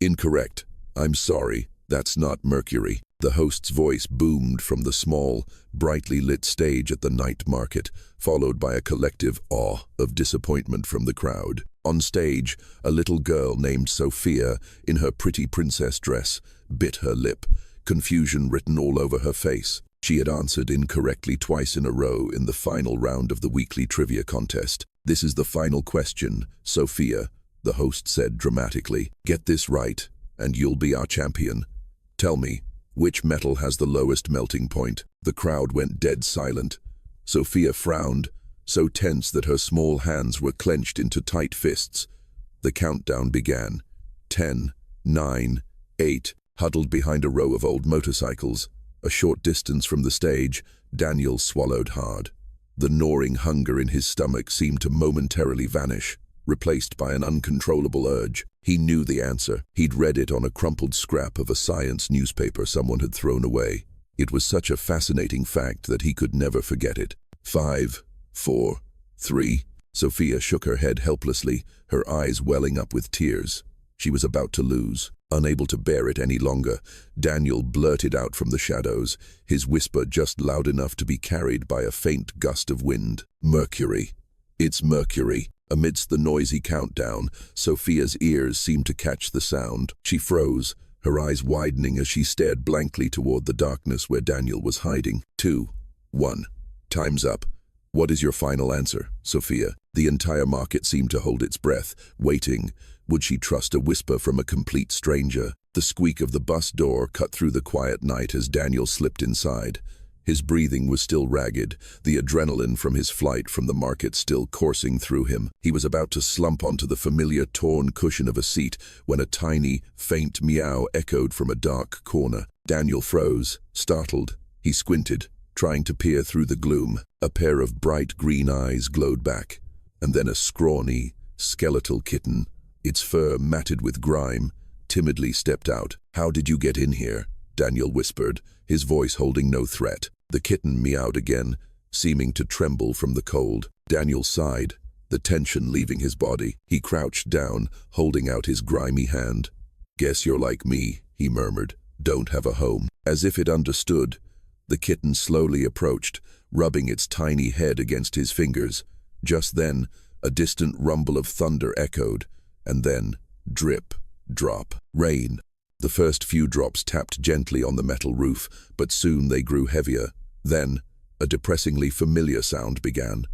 Incorrect. I'm sorry. That's not Mercury. The host's voice boomed from the small, brightly lit stage at the night market, followed by a collective awe of disappointment from the crowd. On stage, a little girl named Sophia, in her pretty princess dress, bit her lip, confusion written all over her face. She had answered incorrectly twice in a row in the final round of the weekly trivia contest. "This is the final question, Sophia," the host said dramatically. "Get this right, and you'll be our champion. Tell me, which metal has the lowest melting point?" The crowd went dead silent. Sophia frowned, so tense that her small hands were clenched into tight fists. The countdown began. 10, 9, 8. Huddled behind a row of old motorcycles, a short distance from the stage, Daniel swallowed hard. The gnawing hunger in his stomach seemed to momentarily vanish, replaced by an uncontrollable urge. He knew the answer. He'd read it on a crumpled scrap of a science newspaper someone had thrown away. It was such a fascinating fact that he could never forget it. 5, 4, 3. Sophia shook her head helplessly, her eyes welling up with tears. She was about to lose. Unable to bear it any longer, Daniel blurted out from the shadows, his whisper just loud enough to be carried by a faint gust of wind. "Mercury. It's Mercury." Amidst the noisy countdown, Sophia's ears seemed to catch the sound. She froze, her eyes widening as she stared blankly toward the darkness where Daniel was hiding. 2, 1. Time's up. What is your final answer, Sophia? The entire market seemed to hold its breath, waiting. Would she trust a whisper from a complete stranger? The squeak of the bus door cut through the quiet night as Daniel slipped inside. His breathing was still ragged, the adrenaline from his flight from the market still coursing through him. He was about to slump onto the familiar torn cushion of a seat when a tiny, faint meow echoed from a dark corner. Daniel froze, startled. He squinted, trying to peer through the gloom. A pair of bright green eyes glowed back, and then a scrawny, skeletal kitten, its fur matted with grime, timidly stepped out. "How did you get in here?" Daniel whispered, his voice holding no threat. The kitten meowed again, seeming to tremble from the cold. Daniel sighed, the tension leaving his body. He crouched down, holding out his grimy hand. "Guess you're like me," he murmured. "Don't have a home." As if it understood, the kitten slowly approached, rubbing its tiny head against his fingers. Just then, a distant rumble of thunder echoed, and then, drip, drop, rain. The first few drops tapped gently on the metal roof, but soon they grew heavier. Then, a depressingly familiar sound began.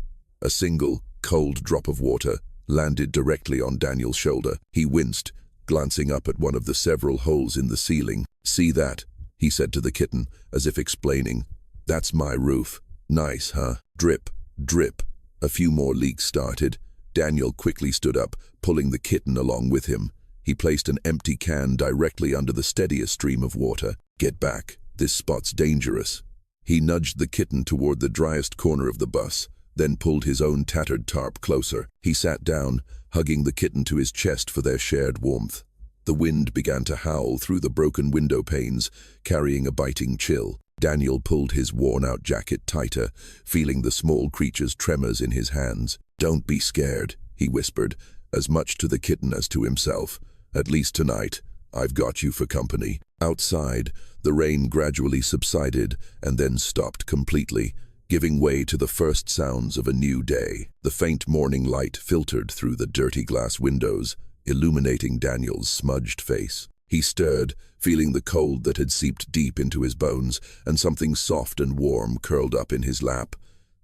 A single, cold drop of water landed directly on Daniel's shoulder. He winced, glancing up at one of the several holes in the ceiling. "See that?" he said to the kitten, as if explaining. "That's my roof. Nice, huh?" Drip, drip. A few more leaks started. Daniel quickly stood up, pulling the kitten along with him. He placed an empty can directly under the steadier stream of water. "Get back. This spot's dangerous." He nudged the kitten toward the driest corner of the bus, then pulled his own tattered tarp closer. He sat down, hugging the kitten to his chest for their shared warmth. The wind began to howl through the broken window panes, carrying a biting chill. Daniel pulled his worn-out jacket tighter, feeling the small creature's tremors in his hands. "Don't be scared," he whispered, as much to the kitten as to himself. "At least tonight, I've got you for company." Outside, the rain gradually subsided and then stopped completely, giving way to the first sounds of a new day. The faint morning light filtered through the dirty glass windows, illuminating Daniel's smudged face. He stirred, feeling the cold that had seeped deep into his bones, and something soft and warm curled up in his lap.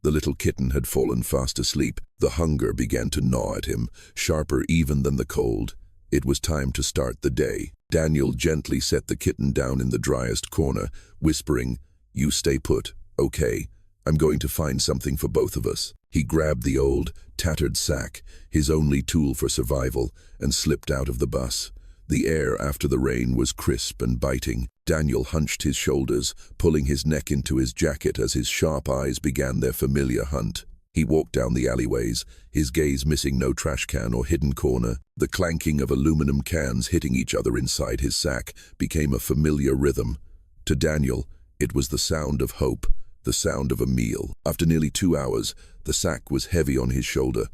The little kitten had fallen fast asleep. The hunger began to gnaw at him, sharper even than the cold. It was time to start the day. Daniel gently set the kitten down in the driest corner, whispering, "You stay put, okay? I'm going to find something for both of us." He grabbed the old, tattered sack, his only tool for survival, and slipped out of the bus. The air after the rain was crisp and biting. Daniel hunched his shoulders, pulling his neck into his jacket as his sharp eyes began their familiar hunt. He walked down the alleyways, his gaze missing no trash can or hidden corner. The clanking of aluminum cans hitting each other inside his sack became a familiar rhythm. To Daniel, it was the sound of hope, the sound of a meal. After nearly 2 hours, the sack was heavy on his shoulder.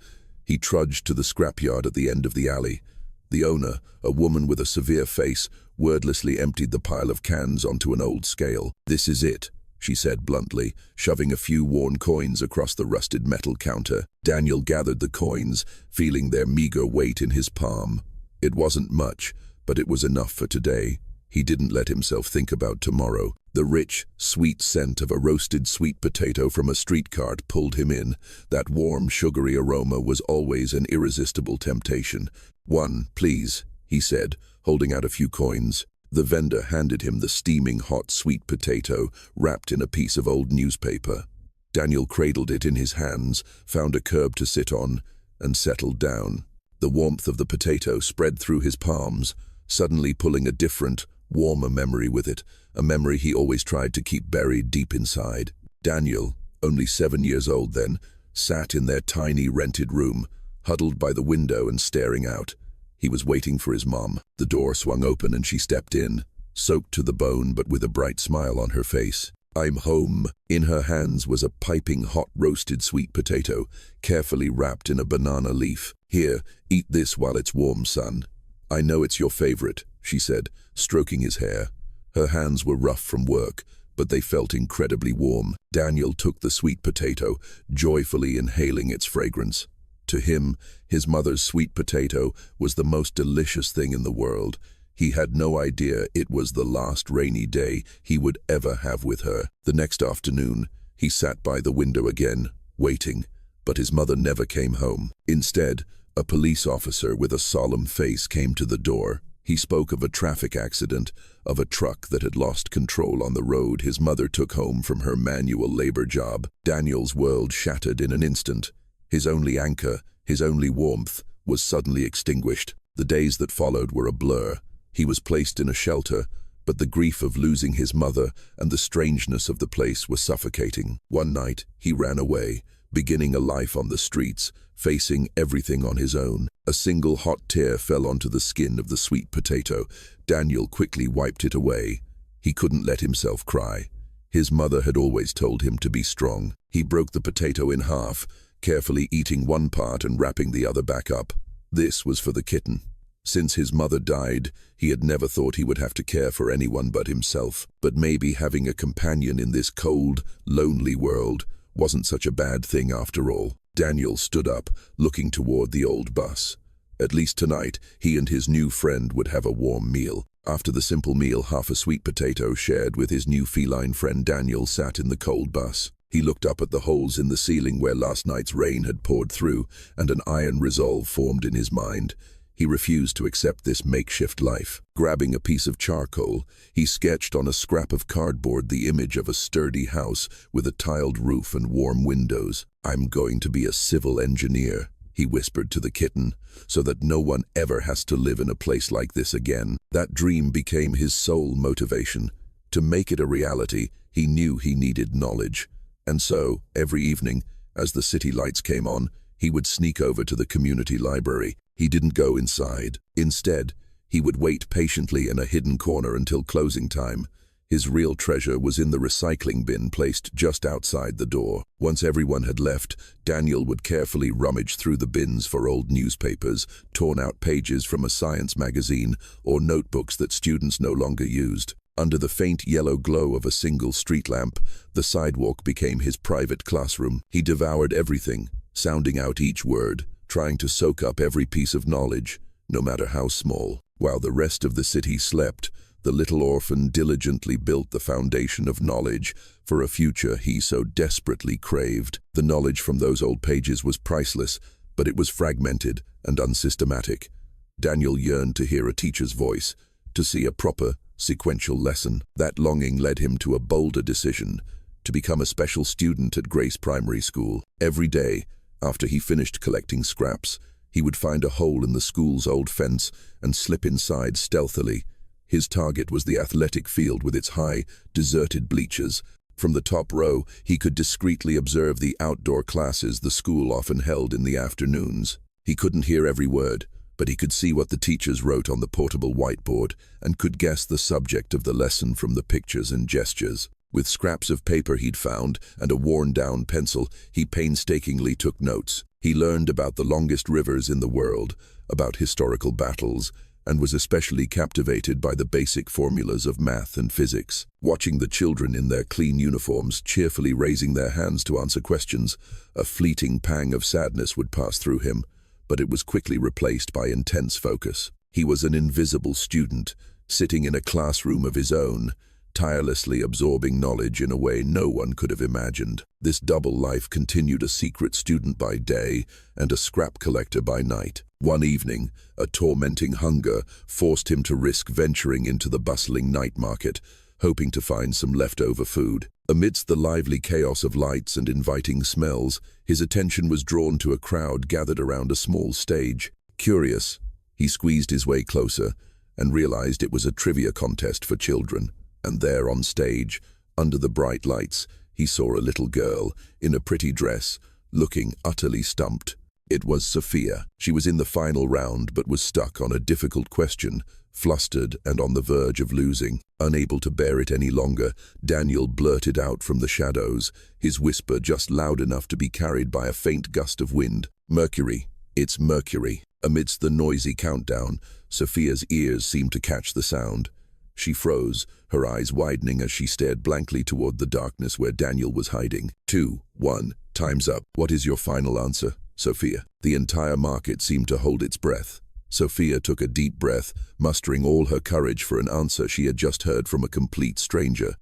He trudged to the scrapyard at the end of the alley. The owner, a woman with a severe face, wordlessly emptied the pile of cans onto an old scale. "This is it," she said bluntly, shoving a few worn coins across the rusted metal counter. Daniel gathered the coins, feeling their meager weight in his palm. It wasn't much, but it was enough for today. He didn't let himself think about tomorrow. The rich, sweet scent of a roasted sweet potato from a street cart pulled him in. That warm, sugary aroma was always an irresistible temptation. "One, please," he said, holding out a few coins. The vendor handed him the steaming hot sweet potato wrapped in a piece of old newspaper. Daniel cradled it in his hands, found a curb to sit on, and settled down. The warmth of the potato spread through his palms, suddenly pulling a different, warmer memory with it, a memory he always tried to keep buried deep inside. Daniel, only 7 years old then, sat in their tiny rented room, huddled by the window and staring out. He was waiting for his mom. The door swung open and she stepped in, soaked to the bone but with a bright smile on her face. "I'm home." In her hands was a piping hot roasted sweet potato, carefully wrapped in a banana leaf. "Here, eat this while it's warm, son. I know it's your favorite," she said, stroking his hair. Her hands were rough from work, but they felt incredibly warm. Daniel took the sweet potato, joyfully inhaling its fragrance. To him, his mother's sweet potato was the most delicious thing in the world. He had no idea it was the last rainy day he would ever have with her. The next afternoon, he sat by the window again, waiting, but his mother never came home. Instead, a police officer with a solemn face came to the door. He spoke of a traffic accident, of a truck that had lost control on the road his mother took home from her manual labor job. Daniel's world shattered in an instant. His only anchor, his only warmth, was suddenly extinguished. The days that followed were a blur. He was placed in a shelter, but the grief of losing his mother and the strangeness of the place were suffocating. One night, he ran away, beginning a life on the streets, facing everything on his own. A single hot tear fell onto the skin of the sweet potato. Daniel quickly wiped it away. He couldn't let himself cry. His mother had always told him to be strong. He broke the potato in half, carefully eating one part and wrapping the other back up. This was for the kitten. Since his mother died, he had never thought he would have to care for anyone but himself. But maybe having a companion in this cold, lonely world wasn't such a bad thing after all. Daniel stood up, looking toward the old bus. At least tonight, he and his new friend would have a warm meal. After the simple meal, half a sweet potato shared with his new feline friend, Daniel sat in the cold bus. He looked up at the holes in the ceiling where last night's rain had poured through, and an iron resolve formed in his mind. He refused to accept this makeshift life. Grabbing a piece of charcoal, he sketched on a scrap of cardboard the image of a sturdy house with a tiled roof and warm windows. "I'm going to be a civil engineer," he whispered to the kitten, "so that no one ever has to live in a place like this again." That dream became his sole motivation. To make it a reality, he knew he needed knowledge. And so, every evening, as the city lights came on, he would sneak over to the community library. He didn't go inside. Instead, he would wait patiently in a hidden corner until closing time. His real treasure was in the recycling bin placed just outside the door. Once everyone had left, Daniel would carefully rummage through the bins for old newspapers, torn out pages from a science magazine, or notebooks that students no longer used. Under the faint yellow glow of a single street lamp, the sidewalk became his private classroom. He devoured everything, sounding out each word, trying to soak up every piece of knowledge, no matter how small. While the rest of the city slept, the little orphan diligently built the foundation of knowledge for a future he so desperately craved. The knowledge from those old pages was priceless, but it was fragmented and unsystematic. Daniel yearned to hear a teacher's voice, to see a proper, sequential lesson. That longing led him to a bolder decision, to become a special student at Grace Primary School. Every day, after he finished collecting scraps, he would find a hole in the school's old fence and slip inside stealthily. His target was the athletic field with its high, deserted bleachers. From the top row, he could discreetly observe the outdoor classes the school often held in the afternoons. He couldn't hear every word, but he could see what the teachers wrote on the portable whiteboard and could guess the subject of the lesson from the pictures and gestures. With scraps of paper he'd found and a worn-down pencil, he painstakingly took notes. He learned about the longest rivers in the world, about historical battles, and was especially captivated by the basic formulas of math and physics. Watching the children in their clean uniforms cheerfully raising their hands to answer questions, a fleeting pang of sadness would pass through him, but it was quickly replaced by intense focus. He was an invisible student, sitting in a classroom of his own, tirelessly absorbing knowledge in a way no one could have imagined. This double life continued: a secret student by day and a scrap collector by night. One evening, a tormenting hunger forced him to risk venturing into the bustling night market, hoping to find some leftover food. Amidst the lively chaos of lights and inviting smells, his attention was drawn to a crowd gathered around a small stage. Curious, he squeezed his way closer and realized it was a trivia contest for children. And there on stage, under the bright lights, he saw a little girl in a pretty dress, looking utterly stumped. It was Sophia. She was in the final round but was stuck on a difficult question, flustered and on the verge of losing. Unable to bear it any longer, Daniel blurted out from the shadows, his whisper just loud enough to be carried by a faint gust of wind. "Mercury. It's Mercury." Amidst the noisy countdown, Sophia's ears seemed to catch the sound. She froze, her eyes widening as she stared blankly toward the darkness where Daniel was hiding. 2, 1, time's up. "What is your final answer, Sophia?" The entire market seemed to hold its breath. Sophia took a deep breath, mustering all her courage for an answer she had just heard from a complete stranger.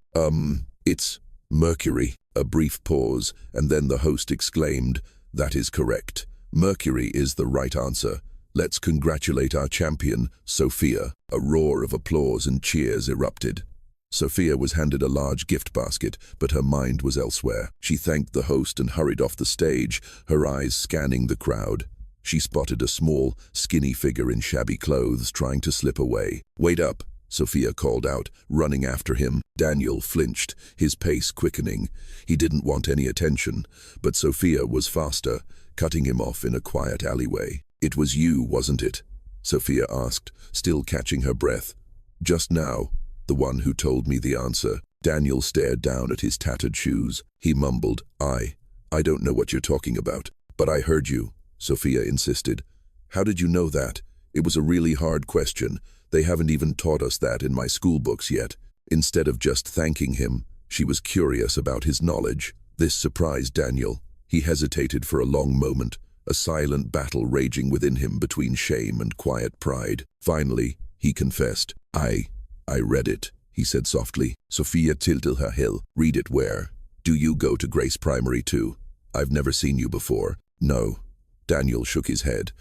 It's Mercury." A brief pause, and then the host exclaimed, "That is correct. Mercury is the right answer. Let's congratulate our champion, Sophia." A roar of applause and cheers erupted. Sophia was handed a large gift basket, but her mind was elsewhere. She thanked the host and hurried off the stage, her eyes scanning the crowd. She spotted a small, skinny figure in shabby clothes trying to slip away. "Wait up," Sophia called out, running after him. Daniel flinched, his pace quickening. He didn't want any attention, but Sophia was faster, cutting him off in a quiet alleyway. "It was you, wasn't it?" Sophia asked, still catching her breath. "Just now, the one who told me the answer." Daniel stared down at his tattered shoes. He mumbled, I don't know what you're talking about." "But I heard you," Sophia insisted. "How did you know that? It was a really hard question. They haven't even taught us that in my school books yet." Instead of just thanking him, she was curious about his knowledge. This surprised Daniel. He hesitated for a long moment, a silent battle raging within him between shame and quiet pride. Finally, he confessed. I read it," he said softly. Sophia tilted her head. "Read it where? Do you go to Grace Primary too? I've never seen you before." "No." Daniel shook his head.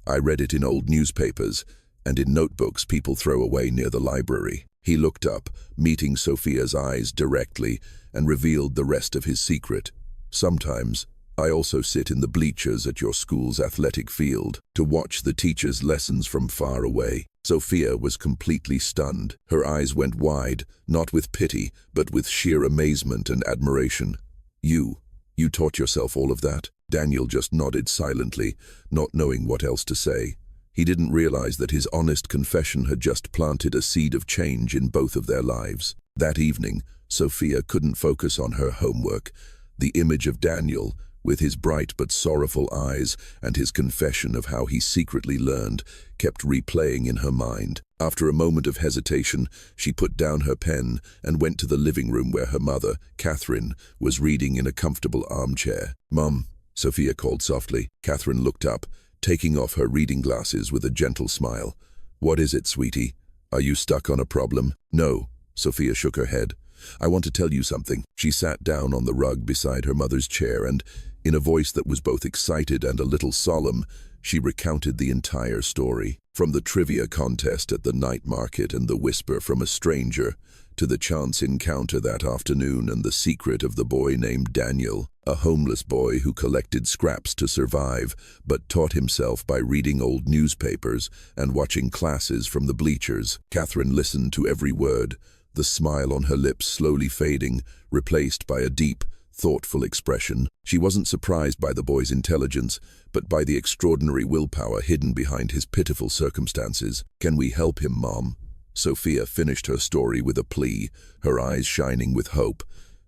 "I read it in old newspapers and in notebooks people throw away near the library." He looked up, meeting Sophia's eyes directly, and revealed the rest of his secret. "Sometimes I also sit in the bleachers at your school's athletic field to watch the teachers' lessons from far away." Sophia was completely stunned. Her eyes went wide, not with pity, but with sheer amazement and admiration. You taught yourself all of that?" Daniel just nodded silently, not knowing what else to say. He didn't realize that his honest confession had just planted a seed of change in both of their lives. That evening, Sophia couldn't focus on her homework. The image of Daniel, with his bright but sorrowful eyes and his confession of how he secretly learned, kept replaying in her mind. After a moment of hesitation, she put down her pen and went to the living room where her mother, Catherine, was reading in a comfortable armchair. "Mum," Sophia called softly. Catherine looked up, taking off her reading glasses with a gentle smile. "What is it, sweetie? Are you stuck on a problem?" "No," Sophia shook her head. "I want to tell you something." She sat down on the rug beside her mother's chair and, in a voice that was both excited and a little solemn, she recounted the entire story. From the trivia contest at the night market and the whisper from a stranger, to the chance encounter that afternoon and the secret of the boy named Daniel, a homeless boy who collected scraps to survive, but taught himself by reading old newspapers and watching classes from the bleachers. Catherine listened to every word, the smile on her lips slowly fading, replaced by a deep, thoughtful expression. She wasn't surprised by the boy's intelligence, but by the extraordinary willpower hidden behind his pitiful circumstances. "Can we help him, Mom?" Sophia finished her story with a plea, her eyes shining with hope.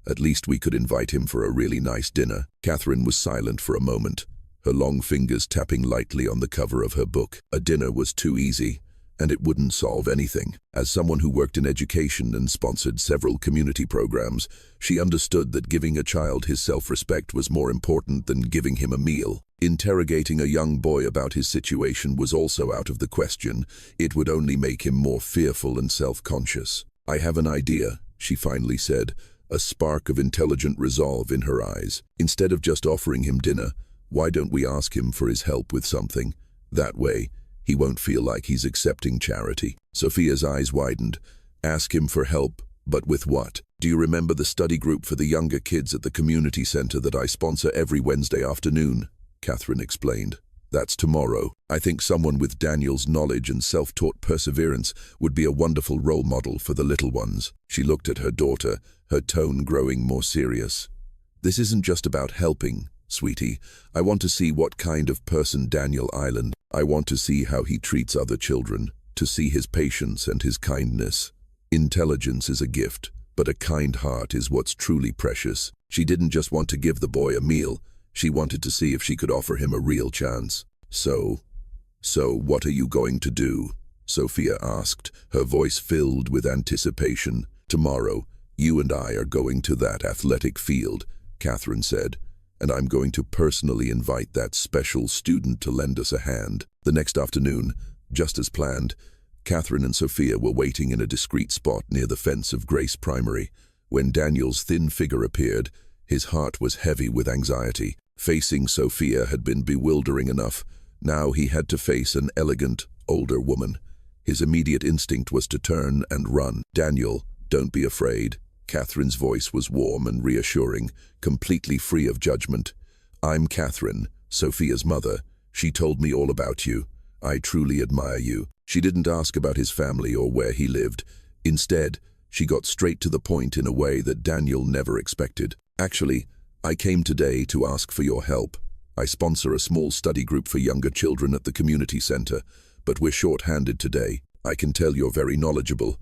"At least we could invite him for a really nice dinner." Catherine was silent for a moment. her long fingers tapping lightly on the cover of her book. A dinner was too easy, and it wouldn't solve anything. As someone who worked in education and sponsored several community programs, she understood that giving a child his self-respect was more important than giving him a meal. Interrogating a young boy about his situation was also out of the question. It would only make him more fearful and self-conscious. "I have an idea," she finally said, a spark of intelligent resolve in her eyes. "Instead of just offering him dinner, why don't we ask him for his help with something? That way, he won't feel like he's accepting charity." Sophia's eyes widened. "Ask him for help, but with what?" "Do you remember the study group for the younger kids at the community center that I sponsor every Wednesday afternoon?" Catherine explained. "That's tomorrow. I think someone with Daniel's knowledge and self-taught perseverance would be a wonderful role model for the little ones." She looked at her daughter, her tone growing more serious. "This isn't just about helping, sweetie. I want to see what kind of person Daniel Island. I want to see how he treats other children, to see his patience and his kindness. Intelligence is a gift, but a kind heart is what's truly precious." She didn't just want to give the boy a meal. She wanted to see if she could offer him a real chance. So what are you going to do?" Sophia asked, her voice filled with anticipation. "Tomorrow, you and I are going to that athletic field," Catherine said, "and I'm going to personally invite that special student to lend us a hand." The next afternoon, just as planned, Catherine and Sophia were waiting in a discreet spot near the fence of Grace Primary. When Daniel's thin figure appeared, his heart was heavy with anxiety. Facing Sophia had been bewildering enough. Now he had to face an elegant, older woman. His immediate instinct was to turn and run. "Daniel, don't be afraid." Catherine's voice was warm and reassuring, completely free of judgment. "I'm Catherine, Sophia's mother. She told me all about you. I truly admire you." She didn't ask about his family or where he lived. Instead, she got straight to the point in a way that Daniel never expected. "Actually, I came today to ask for your help. I sponsor a small study group for younger children at the community center, but we're short-handed today. I can tell you're very knowledgeable,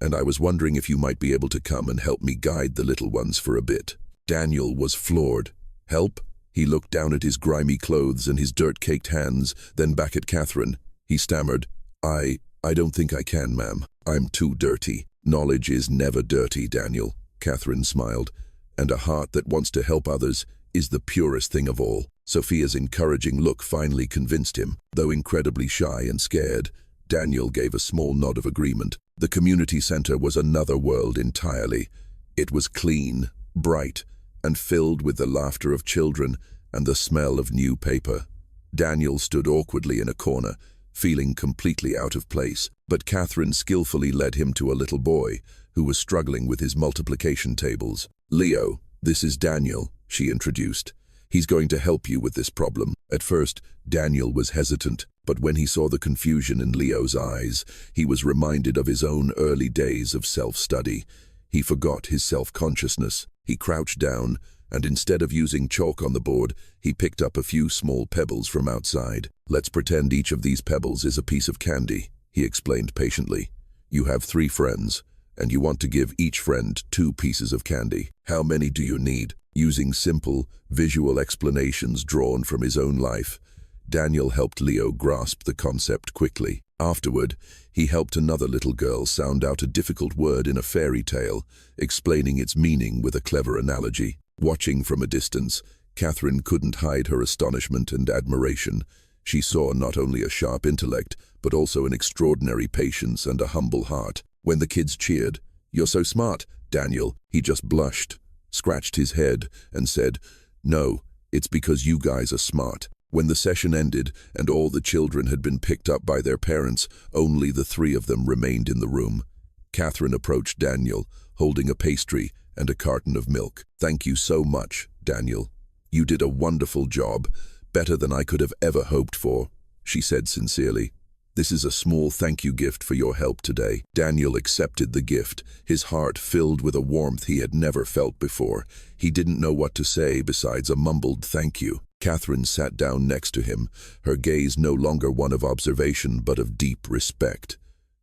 and I was wondering if you might be able to come and help me guide the little ones for a bit." Daniel was floored. "Help?" He looked down at his grimy clothes and his dirt-caked hands, then back at Catherine. He stammered, I don't think I can, ma'am. I'm too dirty." "Knowledge is never dirty, Daniel," Catherine smiled, "and a heart that wants to help others is the purest thing of all." Sophia's encouraging look finally convinced him. Though incredibly shy and scared, Daniel gave a small nod of agreement. The community center was another world entirely. It was clean, bright, and filled with the laughter of children and the smell of new paper. Daniel stood awkwardly in a corner, feeling completely out of place, but Catherine skillfully led him to a little boy who was struggling with his multiplication tables. "Leo, this is Daniel," she introduced. "He's going to help you with this problem." At first, Daniel was hesitant, but when he saw the confusion in Leo's eyes, he was reminded of his own early days of self-study. He forgot his self-consciousness. He crouched down, and instead of using chalk on the board, he picked up a few small pebbles from outside. "Let's pretend each of these pebbles is a piece of candy," he explained patiently. "You have 3 friends, and you want to give each friend 2 pieces of candy. How many do you need?" Using simple, visual explanations drawn from his own life, Daniel helped Leo grasp the concept quickly. Afterward, he helped another little girl sound out a difficult word in a fairy tale, explaining its meaning with a clever analogy. Watching from a distance, Catherine couldn't hide her astonishment and admiration. She saw not only a sharp intellect, but also an extraordinary patience and a humble heart. When the kids cheered, "You're so smart, Daniel," he just blushed, scratched his head, and said, "No, it's because you guys are smart." When the session ended and all the children had been picked up by their parents, only the 3 of them remained in the room. Catherine approached Daniel, holding a pastry and a carton of milk. "Thank you so much, Daniel. You did a wonderful job, better than I could have ever hoped for," she said sincerely. "This is a small thank you gift for your help today." Daniel accepted the gift, his heart filled with a warmth he had never felt before. He didn't know what to say besides a mumbled thank you. Catherine sat down next to him, her gaze no longer one of observation but of deep respect.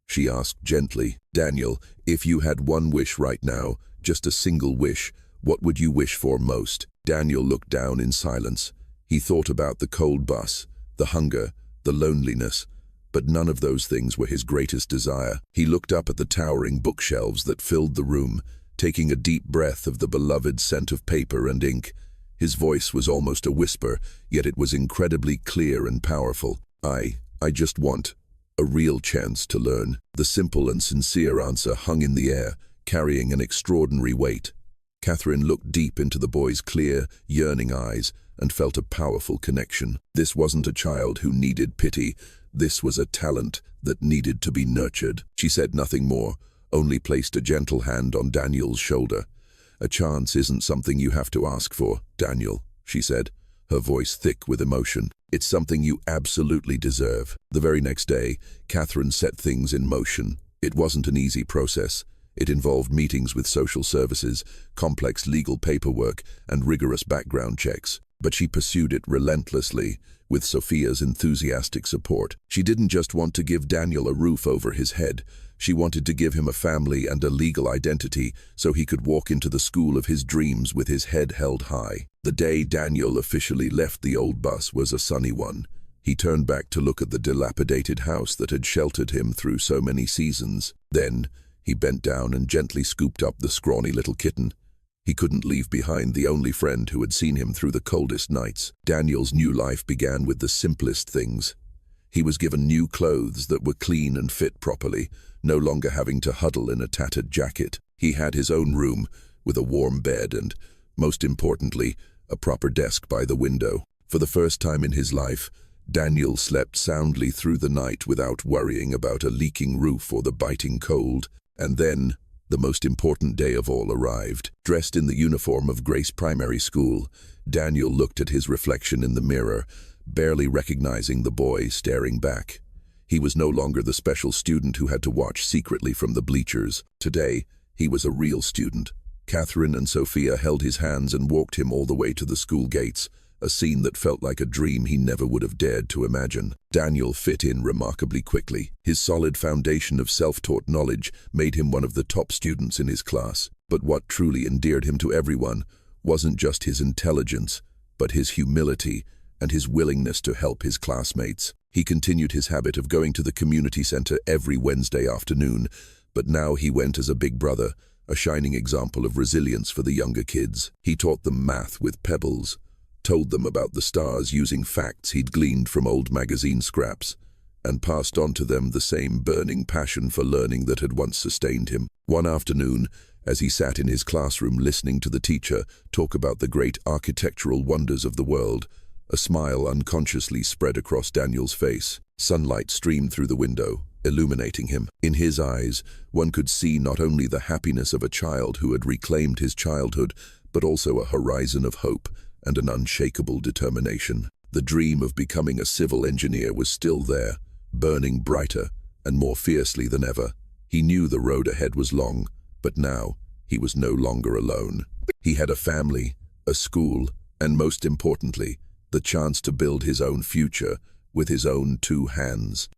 She asked gently, "Daniel, if you had one wish right now, just a single wish, what would you wish for most?" Daniel looked down in silence. He thought about the cold bus, the hunger, the loneliness, but none of those things were his greatest desire. He looked up at the towering bookshelves that filled the room, taking a deep breath of the beloved scent of paper and ink. His voice was almost a whisper, yet it was incredibly clear and powerful. I just want a real chance to learn. The simple and sincere answer hung in the air, carrying an extraordinary weight. Catherine looked deep into the boy's clear, yearning eyes and felt a powerful connection. This wasn't a child who needed pity. This was a talent that needed to be nurtured. She said nothing more, only placed a gentle hand on Daniel's shoulder. "A chance isn't something you have to ask for, Daniel," she said, her voice thick with emotion. "It's something you absolutely deserve." The very next day, Catherine set things in motion. It wasn't an easy process. It involved meetings with social services, complex legal paperwork, and rigorous background checks. But she pursued it relentlessly, with Sophia's enthusiastic support. She didn't just want to give Daniel a roof over his head. She wanted to give him a family and a legal identity so he could walk into the school of his dreams with his head held high. The day Daniel officially left the old bus was a sunny one. He turned back to look at the dilapidated house that had sheltered him through so many seasons. Then, he bent down and gently scooped up the scrawny little kitten. He couldn't leave behind the only friend who had seen him through the coldest nights. Daniel's new life began with the simplest things. He was given new clothes that were clean and fit properly, no longer having to huddle in a tattered jacket. He had his own room, with a warm bed and, most importantly, a proper desk by the window. For the first time in his life, Daniel slept soundly through the night without worrying about a leaking roof or the biting cold. And then, the most important day of all arrived. Dressed in the uniform of Grace Primary School, Daniel looked at his reflection in the mirror, barely recognizing the boy staring back. He was no longer the special student who had to watch secretly from the bleachers. Today, he was a real student. Catherine and Sophia held his hands and walked him all the way to the school gates, a scene that felt like a dream he never would have dared to imagine. Daniel fit in remarkably quickly. His solid foundation of self-taught knowledge made him one of the top students in his class. But what truly endeared him to everyone wasn't just his intelligence, but his humility and his willingness to help his classmates. He continued his habit of going to the community center every Wednesday afternoon, but now he went as a big brother, a shining example of resilience for the younger kids. He taught them math with pebbles, told them about the stars using facts he'd gleaned from old magazine scraps, and passed on to them the same burning passion for learning that had once sustained him. One afternoon, as he sat in his classroom listening to the teacher talk about the great architectural wonders of the world, a smile unconsciously spread across Daniel's face. Sunlight streamed through the window, illuminating him. In his eyes, one could see not only the happiness of a child who had reclaimed his childhood, but also a horizon of hope and an unshakable determination. The dream of becoming a civil engineer was still there, burning brighter and more fiercely than ever. He knew the road ahead was long, but now he was no longer alone. He had a family, a school, and most importantly, the chance to build his own future with his own two hands.